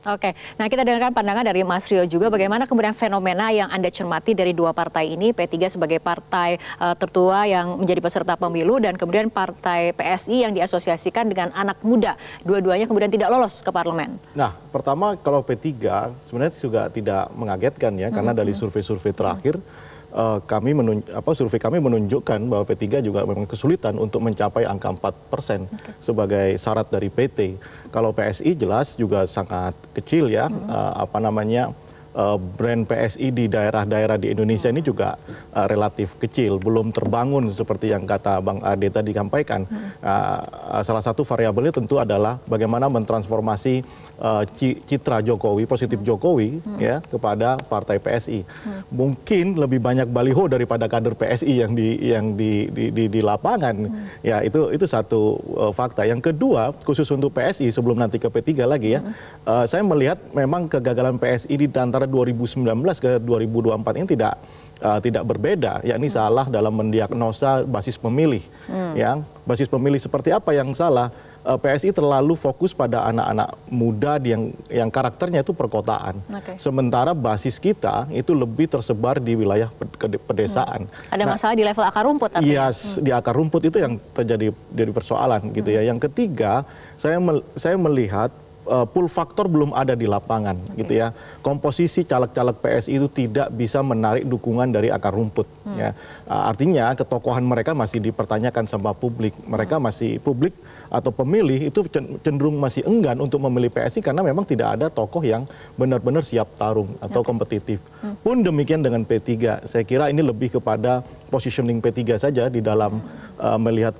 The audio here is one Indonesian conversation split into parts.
Oke, nah kita dengarkan pandangan dari Mas Rio juga bagaimana kemudian fenomena yang Anda cermati dari dua partai ini, P3 sebagai partai tertua yang menjadi peserta pemilu dan kemudian partai PSI yang diasosiasikan dengan anak muda. Dua-duanya kemudian tidak lolos ke parlemen. Nah, pertama kalau P3 sebenarnya juga tidak mengagetkan ya, karena dari survei-survei terakhir survei kami menunjukkan bahwa P3 juga memang kesulitan untuk mencapai angka 4% sebagai syarat dari PT. Kalau PSI jelas juga sangat kecil ya, brand PSI di daerah-daerah di Indonesia ini juga relatif kecil, belum terbangun seperti yang kata Bang Ade tadi sampaikan. Salah satu variabelnya tentu adalah bagaimana mentransformasi citra Jokowi, positif Jokowi ya kepada partai PSI. Mungkin lebih banyak baliho daripada kader PSI yang di lapangan. Ya itu satu fakta. Yang kedua, khusus untuk PSI sebelum nanti ke P3 lagi ya, saya melihat memang kegagalan PSI di antara 2019 ke 2024 ini tidak berbeda, yakni salah dalam mendiagnosa basis pemilih. Ya, basis pemilih seperti apa yang salah? PSI terlalu fokus pada anak-anak muda yang karakternya itu perkotaan. Sementara basis kita itu lebih tersebar di wilayah pedesaan. Ada masalah di level akar rumput artinya? Yes, di akar rumput itu yang terjadi dari persoalan gitu ya. Yang ketiga, saya melihat pull faktor belum ada di lapangan gitu ya. Komposisi caleg-caleg PSI itu tidak bisa menarik dukungan dari akar rumput ya. Artinya ketokohan mereka masih dipertanyakan sama publik. Mereka masih publik atau pemilih itu cenderung masih enggan untuk memilih PSI karena memang tidak ada tokoh yang benar-benar siap tarung atau kompetitif. Pun demikian dengan P3. Saya kira ini lebih kepada positioning P3 saja di dalam melihat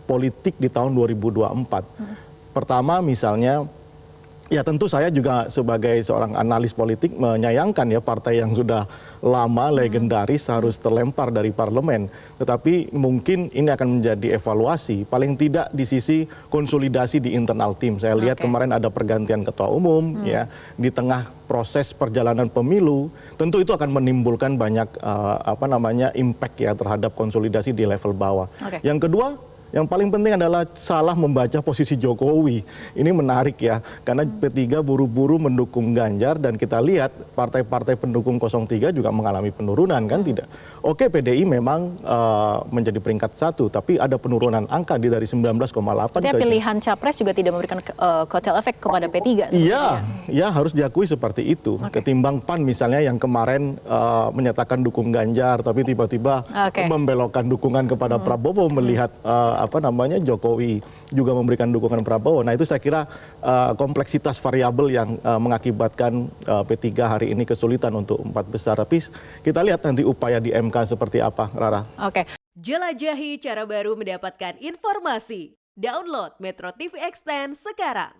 politik di tahun 2024. Pertama misalnya, ya tentu saya juga sebagai seorang analis politik menyayangkan ya partai yang sudah lama, legendaris harus terlempar dari parlemen. Tetapi mungkin ini akan menjadi evaluasi, paling tidak di sisi konsolidasi di internal tim. Saya lihat kemarin ada pergantian ketua umum ya, di tengah proses perjalanan pemilu, tentu itu akan menimbulkan banyak impact ya terhadap konsolidasi di level bawah. Yang kedua, yang paling penting adalah salah membaca posisi Jokowi. Ini menarik ya, karena P3 buru-buru mendukung Ganjar dan kita lihat partai-partai pendukung 03 juga mengalami penurunan kan tidak. Oke, PDI memang menjadi peringkat 1, tapi ada penurunan angka dari 19,8. Artinya pilihan capres juga tidak memberikan kotel efek kepada P3. Iya, ya harus diakui seperti itu. Ketimbang PAN misalnya yang kemarin menyatakan dukung Ganjar, tapi tiba-tiba membelokkan dukungan kepada Prabowo melihat Jokowi juga memberikan dukungan Prabowo. Nah itu saya kira kompleksitas variabel yang mengakibatkan P3 hari ini kesulitan untuk 4 besar. Tapi kita lihat nanti upaya di MK seperti apa, Rara. Jelajahi cara baru mendapatkan informasi. Download Metro TV Extend sekarang.